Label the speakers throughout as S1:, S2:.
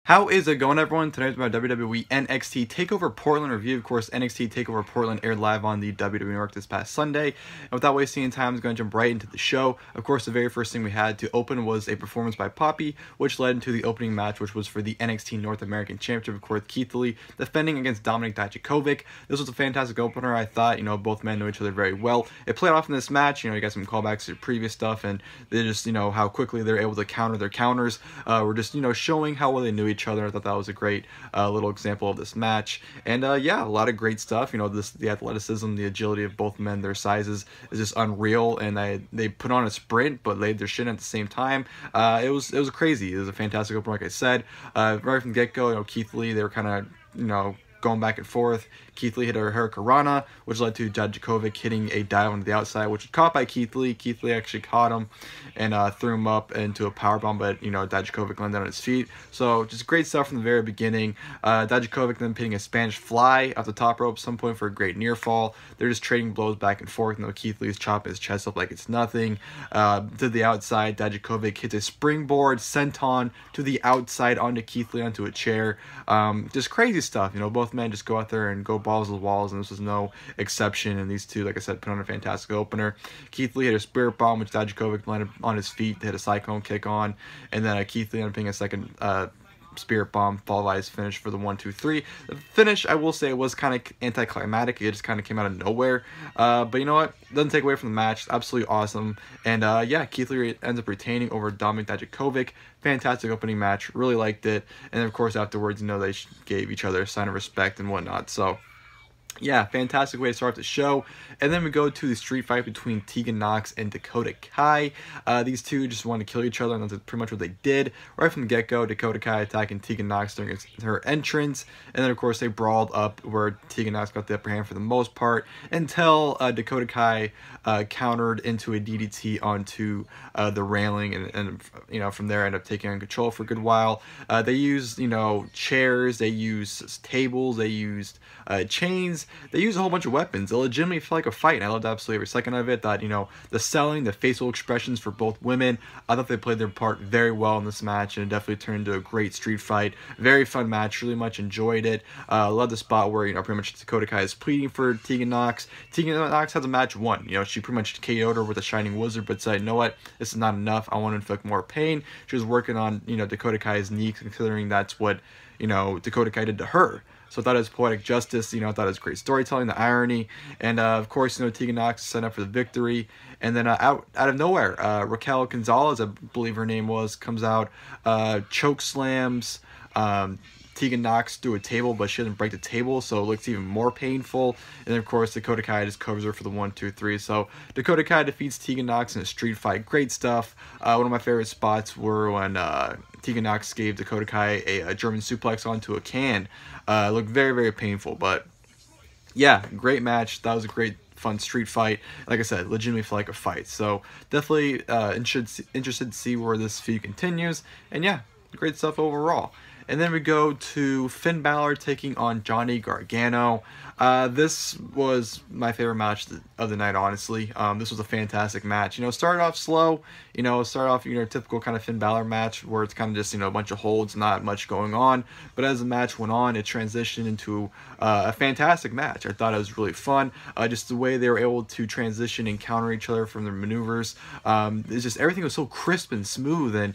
S1: How is it going, everyone? Today's my WWE NXT TakeOver Portland review. Of course, NXT TakeOver Portland aired live on the WWE Network this past Sunday. And without wasting any time, I'm going to jump right into the show. Of course, the very first thing we had to open was a performance by Poppy, which led into the opening match, which was for the NXT North American Championship. Of course, Keith Lee defending against Dominik Dijakovic. This was a fantastic opener. I thought, both men know each other very well. It played off in this match. You got some callbacks to previous stuff, and they just, how quickly they're able to counter their counters. We're just, showing how well they knew each other. I thought that was a great little example of this match. And yeah, a lot of great stuff. The athleticism, the agility of both men, their sizes is just unreal. And they put on a sprint, but laid their shit in at the same time. It was crazy. It was a fantastic opener, like I said. Right from the get-go, Keith Lee, they were kind of, going back and forth. Keith Lee hit a Hurricanrana, which led to Dijakovic hitting a dive onto the outside, which was caught by Keith Lee. Keith Lee actually caught him and threw him up into a powerbomb, but, Dijakovic landed on his feet. So, just great stuff from the very beginning. Dijakovic then hitting a Spanish fly off the top rope at some point for a great near fall. They're just trading blows back and forth. Keith Lee's chopping his chest up like it's nothing. To the outside, Dijakovic hits a springboard senton to the outside onto Keith Lee onto a chair. Just crazy stuff. Both men just go out there and go balls to the walls, and this was no exception. And these two, like I said, put on a fantastic opener. Keith Lee hit a spirit bomb, which Dijakovic landed on his feet to hit a cyclone kick on, and then Keith Lee ended up hitting a second spirit bomb followed by his finish for the 1-2-3. The finish, I will say, was kind of anticlimactic. It just kind of came out of nowhere. But you know what? Doesn't take away from the match. Absolutely awesome. And yeah, Keith Lee ends up retaining over Dominik Dijakovic. Fantastic opening match. Really liked it. And then, of course, afterwards, they gave each other a sign of respect and whatnot. So yeah, fantastic way to start the show. And then we go to the street fight between Tegan Nox and Dakota Kai. These two just wanted to kill each other, and that's pretty much what they did. Right from the get-go, Dakota Kai attacking Tegan Nox during her entrance. And then, of course, they brawled up where Tegan Nox got the upper hand for the most part until Dakota Kai countered into a DDT onto the railing. And from there, ended up taking on control for a good while. They used, chairs. They used tables. They used chains. They use a whole bunch of weapons. It legitimately felt like a fight, and I loved absolutely every second of it. That, the selling, the facial expressions for both women, I thought they played their part very well in this match, and it definitely turned into a great street fight. Very fun match. Really much enjoyed it. Love the spot where, pretty much Dakota Kai is pleading for Tegan Nox. Tegan Nox has a match won. She pretty much KO'd her with a Shining Wizard, but said, you know what, this is not enough. I want to inflict more pain. She was working on, Dakota Kai's knee, considering that's what, Dakota Kai did to her. So I thought it was poetic justice, I thought it was great storytelling, the irony, and of course, Tegan Nox set up for the victory. And then out of nowhere, Raquel Gonzalez, I believe her name was, comes out, choke slams Tegan Nox through a table, but she doesn't break the table, so it looks even more painful. And then, of course, Dakota Kai just covers her for the 1-2-3. So Dakota Kai defeats Tegan Nox in a street fight. Great stuff. One of my favorite spots were when Tegan Nox gave Dakota Kai a German suplex onto a can. It looked very, very painful, but yeah, great match. That was a great, fun street fight. Like I said, legitimately felt like a fight. So definitely interested to see where this feud continues. And yeah, great stuff overall. And then we go to Finn Bálor taking on Johnny Gargano. This was my favorite match of the night, honestly. This was a fantastic match. Started off slow. Started off, typical kind of Finn Bálor match where it's kind of just, a bunch of holds, not much going on. But as the match went on, it transitioned into a fantastic match. I thought it was really fun. Just the way they were able to transition and counter each other from their maneuvers. It's just everything was so crisp and smooth, and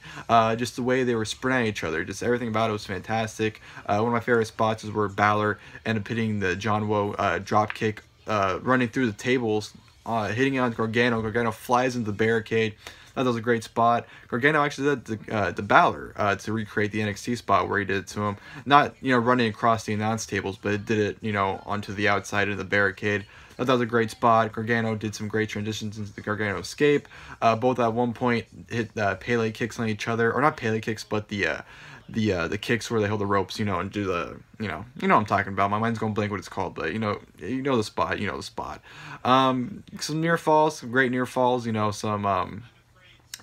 S1: just the way they were sprinting at each other. Just everything about it was fantastic. One of my favorite spots is where Bálor ended up hitting the John Woe drop kick, running through the tables, hitting it on Gargano. Gargano flies into the barricade. That was a great spot. Gargano actually did to Bálor to recreate the NXT spot where he did it to him. Not, running across the announce tables, but it did it, onto the outside of the barricade. That was a great spot. Gargano did some great transitions into the Gargano escape. Both at one point hit Pele kicks on each other, or not Pele kicks, but the kicks where they hold the ropes, and do the, what I'm talking about. My mind's going blank what it's called, but you know the spot, the spot. Some near falls, some great near falls, some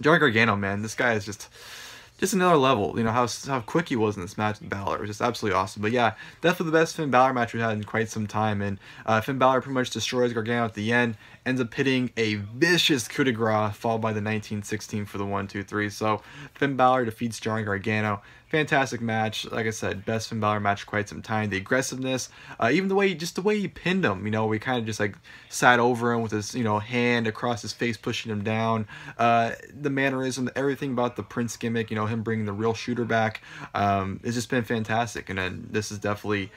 S1: Johnny Gargano, man, this guy is just another level. How quick he was in this match with Bálor. It was just absolutely awesome. But yeah, definitely the best Finn Bálor match we've had in quite some time. And Finn Bálor pretty much destroys Gargano at the end, ends up hitting a vicious coup de grace, followed by the 1916 for the 1-2-3. So Finn Bálor defeats Johnny Gargano. fantastic match. Like I said, best Finn Bálor match quite some time. The aggressiveness, even the way he pinned him. You know, we kind of just like sat over him with his, you know, hand across his face, pushing him down. The mannerism, everything about the Prince gimmick. You know, him bringing the real shooter back. It's just been fantastic. And then this is definitely,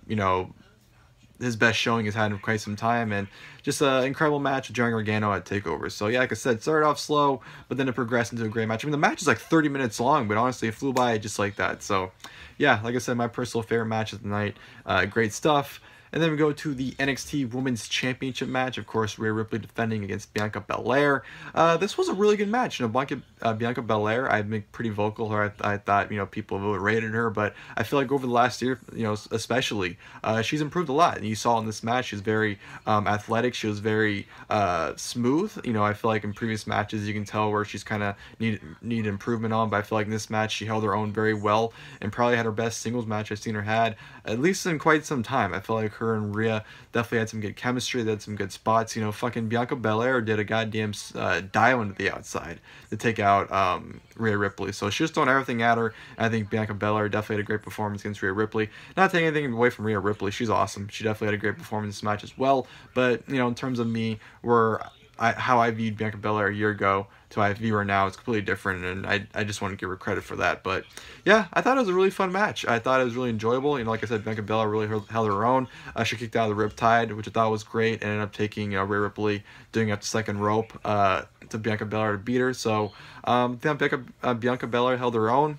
S1: you know, his best showing he's had in quite some time, and just an incredible match with Gargano at TakeOver. So yeah, like I said, started off slow, but then it progressed into a great match. I mean, the match is like 30 minutes long, but honestly, it flew by just like that. So yeah, like I said, my personal favorite match of the night. Great stuff. And then we go to the NXT Women's Championship match. Of course, Rhea Ripley defending against Bianca Belair. This was a really good match. You know, Bianca Belair, I've been pretty vocal. I thought, you know, people have rated her, but I feel like over the last year, you know, especially, she's improved a lot. And you saw in this match, she's very athletic. She was very smooth. You know, I feel like in previous matches, you can tell where she's kind of need improvement on. But I feel like in this match, she held her own very well and probably had her best singles match I've seen her had, at least in quite some time. I feel like her and Rhea definitely had some good chemistry. They had some good spots. You know, fucking Bianca Belair did a goddamn dive into the outside to take out Rhea Ripley. So she was throwing everything at her. And I think Bianca Belair definitely had a great performance against Rhea Ripley. Not taking anything away from Rhea Ripley. She's awesome. She definitely had a great performance in this match as well. But, you know, in terms of me, how I viewed Bianca Belair a year ago to how I view her now, it's completely different, and I just want to give her credit for that. But yeah, I thought it was a really fun match. I thought it was really enjoyable. You know, like I said, Bianca Belair really held her own. She kicked out of the Riptide, which I thought was great, and ended up taking, you know, Rhea Ripley doing up the second rope to Bianca Belair to beat her. So Bianca Belair held her own.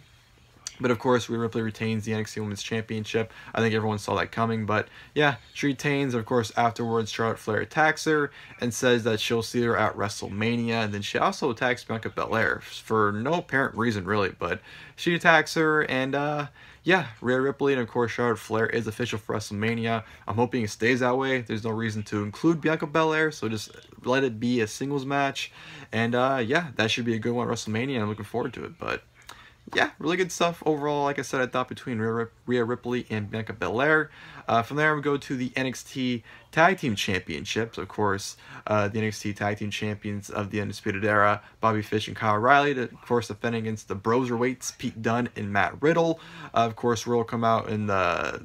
S1: But of course, Rhea Ripley retains the NXT Women's Championship. I think everyone saw that coming. But yeah, she retains. Of course, afterwards, Charlotte Flair attacks her and says that she'll see her at WrestleMania. And then she also attacks Bianca Belair for no apparent reason, really. But she attacks her, and yeah, Rhea Ripley and of course Charlotte Flair is official for WrestleMania. I'm hoping it stays that way. There's no reason to include Bianca Belair, so just let it be a singles match. And yeah, that should be a good one at WrestleMania. I'm looking forward to it. But yeah, really good stuff overall. Like I said, I thought between Rhea Ripley and Bianca Belair. From there, we go to the NXT Tag Team Championships. Of course, the NXT Tag Team Champions of the Undisputed Era, Bobby Fish and Kyle O'Reilly, of course, defending against the BroserWeights, Pete Dunne and Matt Riddle. Of course, Riddle come out in the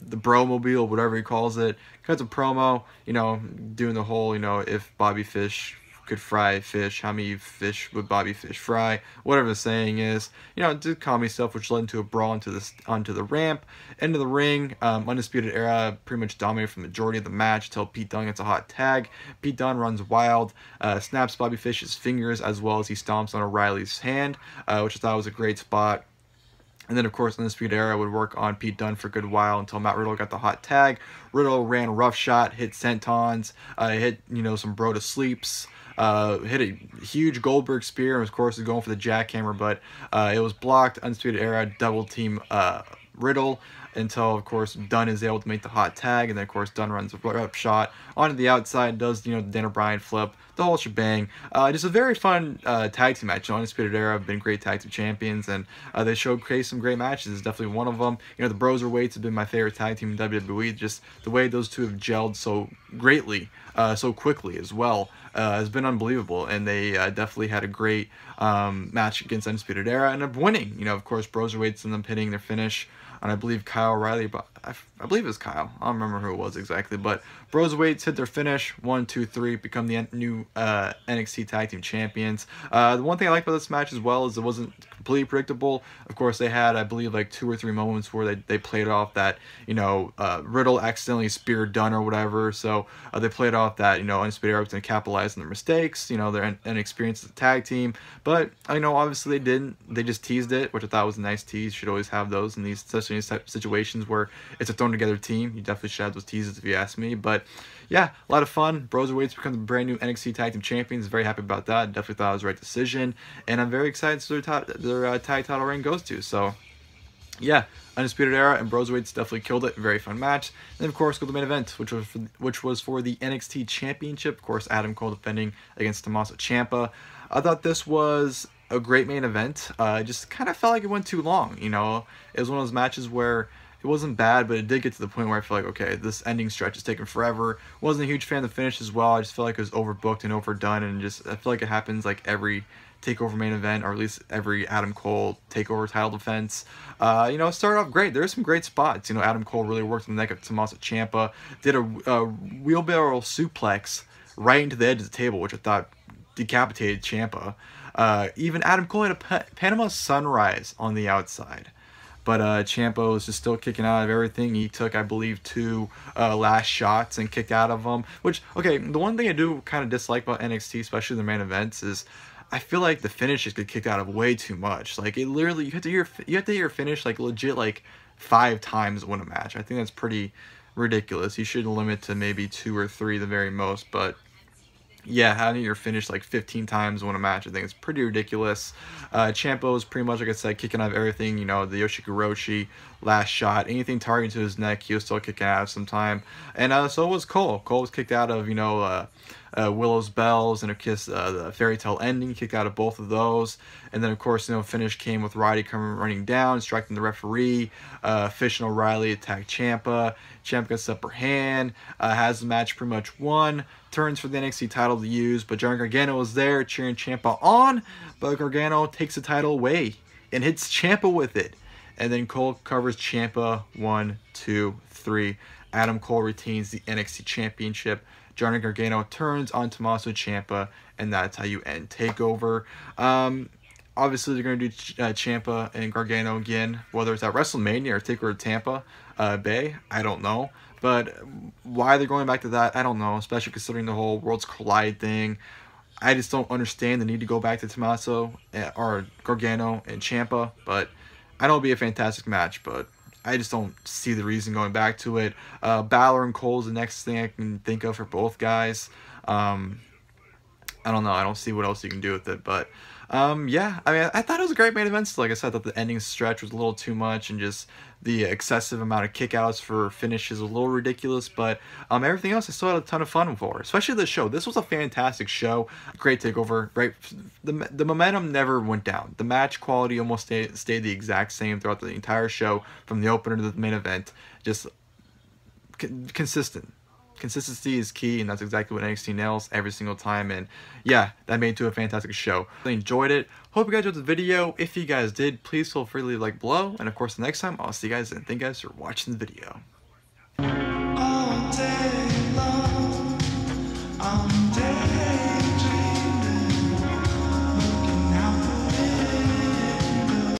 S1: Bro-mobile, whatever he calls it. Cuts a promo, you know, doing the whole, you know, if Bobby Fish could fry fish, how many fish would Bobby Fish fry, whatever the saying is, you know, did comedy stuff, which led into a brawl onto the ramp, into the ring. Undisputed Era pretty much dominated for the majority of the match until Pete Dunne gets a hot tag. Pete Dunne runs wild, snaps Bobby Fish's fingers, as well as he stomps on O'Reilly's hand, which I thought was a great spot. And then, of course, Undisputed Era would work on Pete Dunne for a good while until Matt Riddle got the hot tag. Riddle ran roughshot, hit sentons, hit, you know, some bro to sleeps, hit a huge Goldberg spear, and of course was going for the jackhammer, but it was blocked. Undisputed Era double team Riddle until, of course, Dunne is able to make the hot tag, and then, of course, Dunne runs a shot onto the outside, does, you know, the Daniel Bryan flip, the whole shebang. Just a very fun tag team match. Undisputed Era have been great tag team champions, and they showcased some great matches. It's definitely one of them. You know, the BroserWeights have been my favorite tag team in WWE. Just the way those two have gelled so greatly, so quickly as well, has been unbelievable, and they definitely had a great match against Undisputed Era and ended up winning. You know, of course, BroserWeights and them hitting their finish. And I believe Kyle O'Reilly, but I believe it was Kyle. I don't remember who it was exactly. But BroserWeights hit their finish. 1, 2, 3. Become the new NXT Tag Team Champions. The one thing I liked about this match as well is it wasn't completely predictable. Of course, they had, I believe, like 2 or 3 moments where they played off that, you know, Riddle accidentally speared Dunne or whatever. So they played off that, you know, Undisputed Era was going to capitalize on their mistakes, you know, their inexperience as a tag team. But, you know, obviously they didn't. They just teased it, which I thought was a nice tease. You should always have those in these, especially in these type of situations where it's a thrown together team. You definitely should have those teases if you ask me. But yeah, a lot of fun. BroserWeights become the brand new NXT Tag Team Champions. Very happy about that. Definitely thought it was the right decision. And I'm very excited to their tag title reign goes to. So yeah, Undisputed Era and BroserWeights definitely killed it. Very fun match. And then, of course, go to the main event, which was for the NXT Championship. Of course, Adam Cole defending against Tommaso Ciampa. I thought this was a great main event. Just kind of felt like it went too long. You know, it was one of those matches where it wasn't bad, but it did get to the point where I feel like, okay, this ending stretch is taking forever. Wasn't a huge fan of the finish as well. I just felt like it was overbooked and overdone, and just I feel like it happens like every TakeOver main event, or at least every Adam Cole TakeOver title defense. You know, it started off great. There were some great spots. You know, Adam Cole really worked on the neck of Tommaso Ciampa, did a wheelbarrow suplex right into the edge of the table, which I thought decapitated Ciampa. Even Adam Cole had a Panama Sunrise on the outside. But Ciampa was just still kicking out of everything. He took, I believe, 2 last shots and kicked out of them. Which, okay, the one thing I do kind of dislike about NXT, especially the main events, is I feel like the finishes get kicked out of way too much. Like, it literally, you have to hear your finish, like, legit, like, 5 times to win a match. I think that's pretty ridiculous. You should limit to maybe 2 or 3 the very most, but yeah, having your finish like 15 times win a match, I think it's pretty ridiculous. Ciampa was pretty much, like I said, kicking out of everything. You know, the Yoshikuroshi last shot, anything targeting to his neck, he was still kicking out of some time. And so was Cole. Cole was kicked out of, you know, Willow's Bells and the Fairy Tale Ending, kicked out of both of those. And then, of course, you know, finish came with Roddy coming running down, striking the referee. Fish and O'Reilly attacked Ciampa. Ciampa gets the upper hand, has the match pretty much won. Turns for the NXT title to use, but Johnny Gargano was there cheering Ciampa on, but Gargano takes the title away and hits Ciampa with it. And then Cole covers Ciampa, 1, 2, 3. Adam Cole retains the NXT Championship. Johnny Gargano turns on Tommaso Ciampa, and that's how you end TakeOver. Obviously, they're going to do Ciampa and Gargano again, whether it's at WrestleMania or TakeOver Tampa Bay, I don't know. But why they're going back to that, I don't know, especially considering the whole Worlds Collide thing. I just don't understand the need to go back to Tommaso or Gargano and Ciampa, but I know it'll be a fantastic match, but I just don't see the reason going back to it. Bálor and Cole is the next thing I can think of for both guys. I don't know. I don't see what else you can do with it, but yeah, I mean, I thought it was a great main event. Like I said, I thought the ending stretch was a little too much, and just the excessive amount of kickouts for finishes was a little ridiculous. But everything else I still had a ton of fun for, especially the show. This was a fantastic show. Great TakeOver. Great. The momentum never went down. The match quality almost stayed the exact same throughout the entire show, from the opener to the main event. Just consistent. Consistency is key, and that's exactly what NXT nails every single time. And yeah, that made it to a fantastic show. Really enjoyed it. Hope you guys enjoyed the video. If you guys did, please feel free to leave a like below. And of course, the next time, I'll see you guys, and thank you guys for watching the video. All day long.